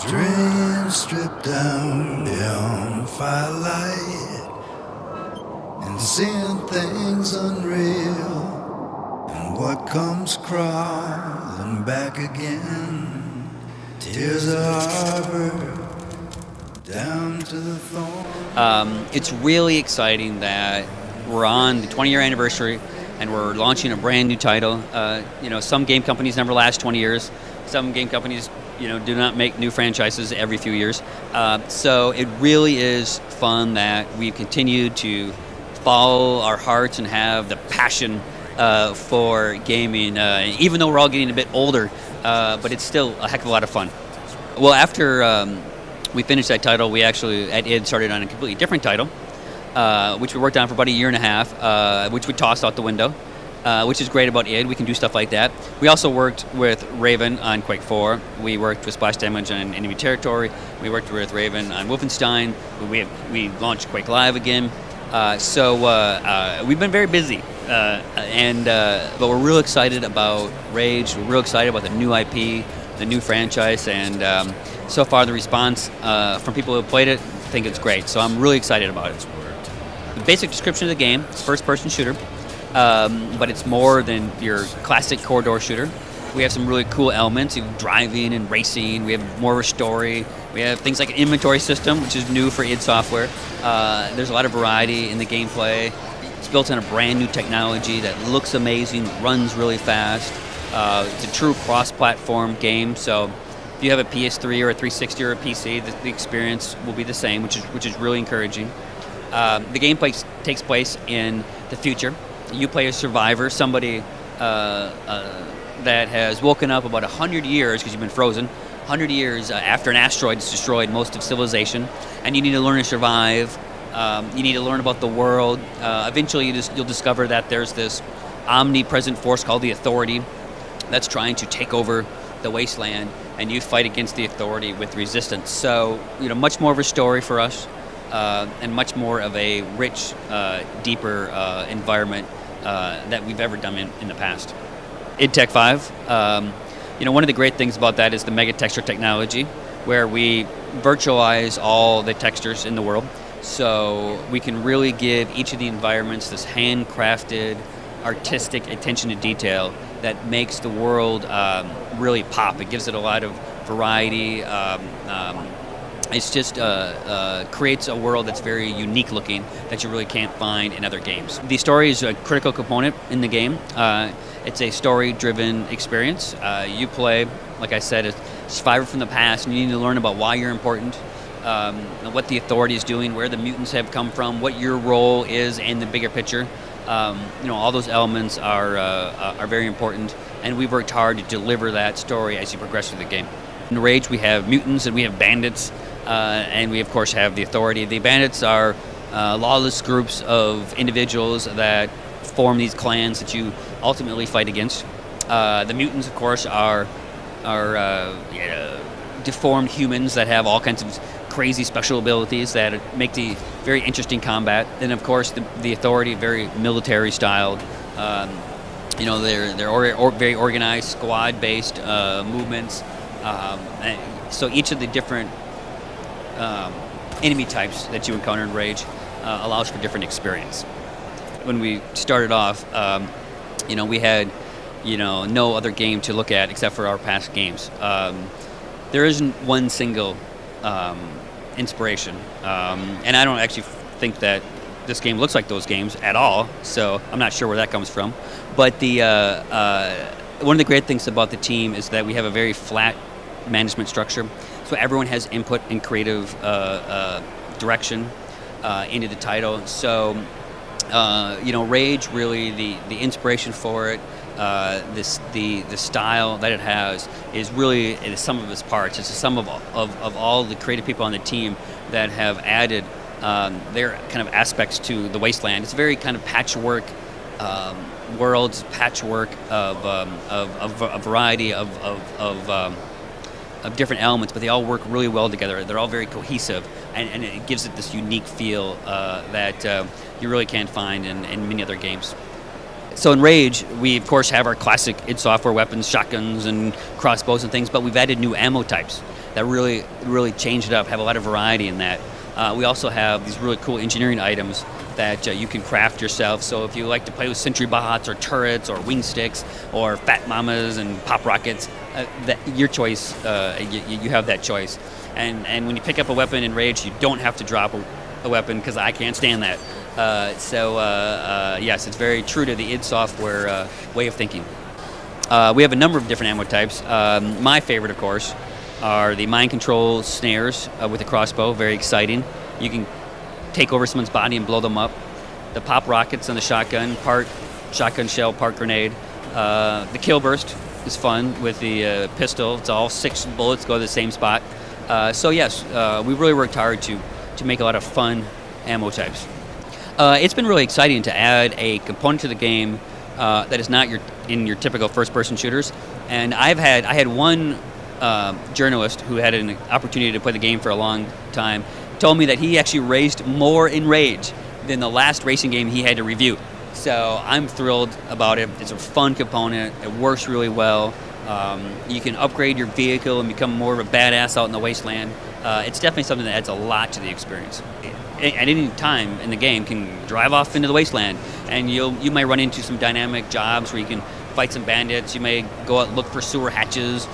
Dreams stripped down beyond firelight and seeing things unreal. And what comes crawling back again? Tears of harbor down to the thorn. It's really exciting that we're on the 20-year anniversary and we're launching a brand new title. Some game companies never last 20 years. Some game companies, do not make new franchises every few years. So it really is fun that we've continued to follow our hearts and have the passion for gaming, even though we're all getting a bit older, but it's still a heck of a lot of fun. Well, after we finished that title, we actually, at id, started on a completely different title, which we worked on for about a year and a half, which we tossed out the window, which is great about id. We can do stuff like that. We also worked with Raven on Quake 4. We worked with Splash Damage on Enemy Territory. We worked with Raven on Wolfenstein. We launched Quake Live again. So we've been very busy, but we're real excited about Rage. We're real excited about the new IP, the new franchise, and so far the response from people who have played it think it's great. So I'm really excited about it. The basic description of the game: it's a first-person shooter, but it's more than your classic corridor shooter. We have some really cool elements, driving and racing. We have more of a story. We have things like an inventory system, which is new for id Software. There's a lot of variety in the gameplay. It's built on a brand new technology that looks amazing, runs really fast. It's a true cross-platform game, so if you have a PS3 or a 360 or a PC, the experience will be the same, which is really encouraging. The gameplay takes place in the future. You play a survivor, somebody that has woken up about 100 years, because you've been frozen, 100 years after an asteroid has destroyed most of civilization, and you need to learn to survive. You need to learn about the world. Eventually, you'll discover that there's this omnipresent force called the Authority that's trying to take over the wasteland, and you fight against the Authority with resistance. So, much more of a story for us, and much more of a rich, deeper environment that we've ever done in the past. id Tech 5, one of the great things about that is the mega texture technology, where we virtualize all the textures in the world. So we can really give each of the environments this handcrafted, artistic attention to detail that makes the world really pop. It gives it a lot of variety. It's just creates a world that's very unique looking that you really can't find in other games. The story is a critical component in the game. It's a story-driven experience. You play, like I said, a survivor from the past, and you need to learn about why you're important, what the Authority is doing, where the mutants have come from, what your role is in the bigger picture. All those elements are very important, and we've worked hard to deliver that story as you progress through the game. In Rage, we have mutants and we have bandits, and we of course have the Authority. The bandits are lawless groups of individuals that form these clans that you ultimately fight against. The mutants, of course, are deformed humans that have all kinds of crazy special abilities that make the very interesting combat. And of course, the Authority, very military styled. They're very organized, squad-based movements. So each of the different enemy types that you encounter in Rage allows for different experience. When we started off, we had no other game to look at except for our past games. There isn't one single inspiration, and I don't actually think that this game looks like those games at all, so I'm not sure where that comes from. But one of the great things about the team is that we have a very flat management structure, so everyone has input and creative direction into the title. So Rage, really the inspiration for it, the style that it has is really the sum of its parts. It's the sum of all the creative people on the team that have added their kind of aspects to the wasteland. It's a very kind of patchwork worlds, patchwork of a variety of different elements, but they all work really well together. They're all very cohesive, and it gives it this unique feel that you really can't find in many other games. So in Rage, we of course have our classic id Software weapons, shotguns and crossbows and things, but we've added new ammo types. that really change it up, have a lot of variety in that. We also have these really cool engineering items that you can craft yourself. So if you like to play with sentry bots or turrets or wing sticks or fat mamas and pop rockets, your choice. You have that choice. And when you pick up a weapon in Rage, you don't have to drop a weapon, because I can't stand that. Yes, it's very true to the id Software way of thinking. We have a number of different ammo types. My favorite, of course, are the mind control snares with a crossbow. Very exciting. You can take over someone's body and blow them up. The pop rockets on the shotgun, part shotgun shell, part grenade. The kill burst is fun with the pistol. It's all 6 bullets go to the same spot. Yes, we really worked hard to make a lot of fun ammo types. It's been really exciting to add a component to the game that is not in your typical first-person shooters. And I had one journalist who had an opportunity to play the game for a long time told me that he actually raced more in Rage than the last racing game he had to review. So I'm thrilled about it. It's a fun component. It works really well. You can upgrade your vehicle and become more of a badass out in the wasteland. It's definitely something that adds a lot to the experience. At any time in the game, can drive off into the wasteland, and you might run into some dynamic jobs where you can fight some bandits. You may go out and look for sewer hatches.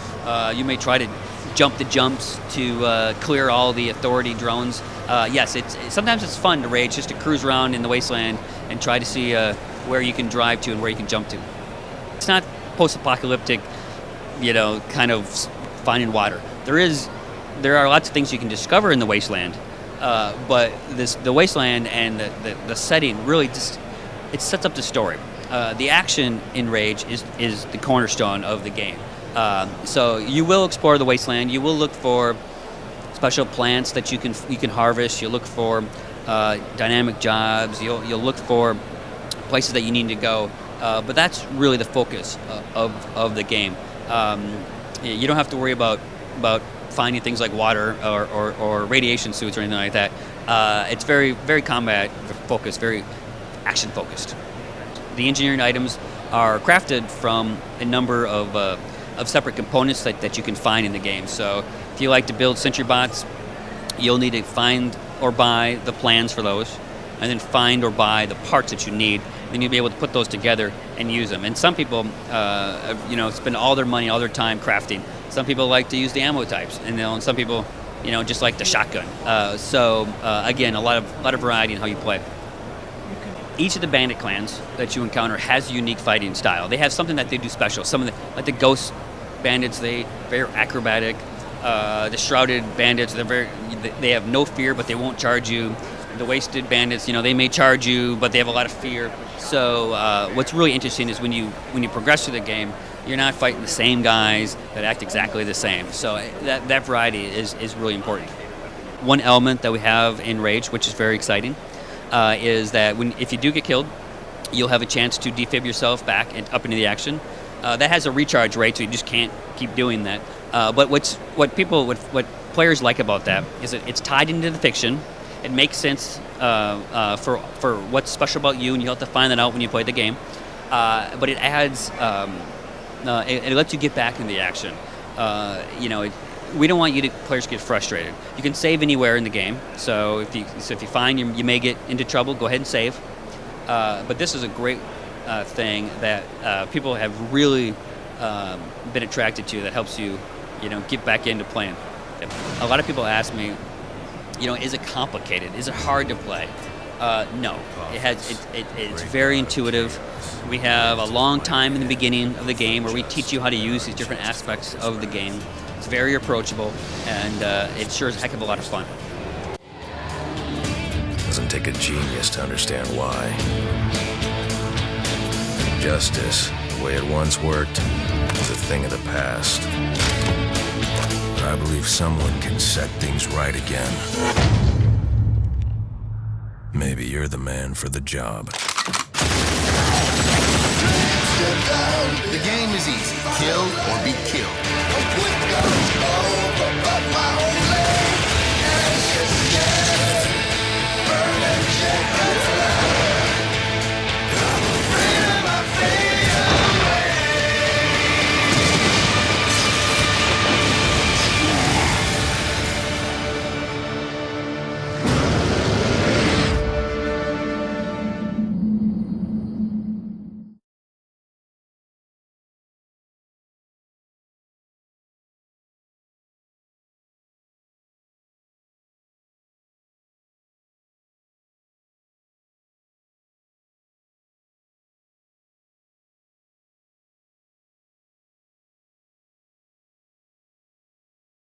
You may try to jump the jumps to clear all the authority drones. Yes, sometimes it's fun to Rage, just to cruise around in the wasteland and try to see where you can drive to and where you can jump to. It's not post-apocalyptic, kind of finding water. There are lots of things you can discover in the wasteland, but the wasteland and the setting really it sets up the story. The action in Rage is the cornerstone of the game. So you will explore the wasteland. You will look for special plants that you can harvest. You'll look for dynamic jobs. You'll look for places that you need to go. But that's really the focus of the game. You don't have to worry about finding things like water or radiation suits or anything like that. It's very, very combat focused, very action focused. The engineering items are crafted from a number of separate components that you can find in the game. So if you like to build sentry bots, you'll need to find or buy the plans for those, and then find or buy the parts that you need. Then you'll be able to put those together and use them. And some people, spend all their money, all their time crafting. Some people like to use the ammo types, and some people, just like the shotgun. Again, a lot of variety in how you play. Each of the bandit clans that you encounter has a unique fighting style. They have something that they do special. Some of like the ghost bandits, they're very acrobatic. The shrouded bandits, they have no fear, but they won't charge you. The wasted bandits, they may charge you, but they have a lot of fear. So what's really interesting is when you progress through the game, you're not fighting the same guys that act exactly the same. So that variety is really important. One element that we have in Rage, which is very exciting, is that if you do get killed, you'll have a chance to defib yourself back and up into the action. That has a recharge rate, so you just can't keep doing that. But what players like about that is that it's tied into the fiction. It makes sense for what's special about you, and you'll have to find that out when you play the game. But it adds, it lets you get back into the action. We don't want players to get frustrated. You can save anywhere in the game. So if you find you may get into trouble, go ahead and save. But this is a great thing that people have really been attracted to. That helps you, get back into playing. A lot of people ask me, is it complicated? Is it hard to play? No. It's very intuitive. We have a long time in the beginning of the game where we teach you how to use these different aspects of the game. It's very approachable, and it sure is a heck of a lot of fun. Doesn't take a genius to understand why. Justice, the way it once worked, is a thing of the past. But I believe someone can set things right again. Maybe you're the man for the job. The game is easy. Kill or be killed.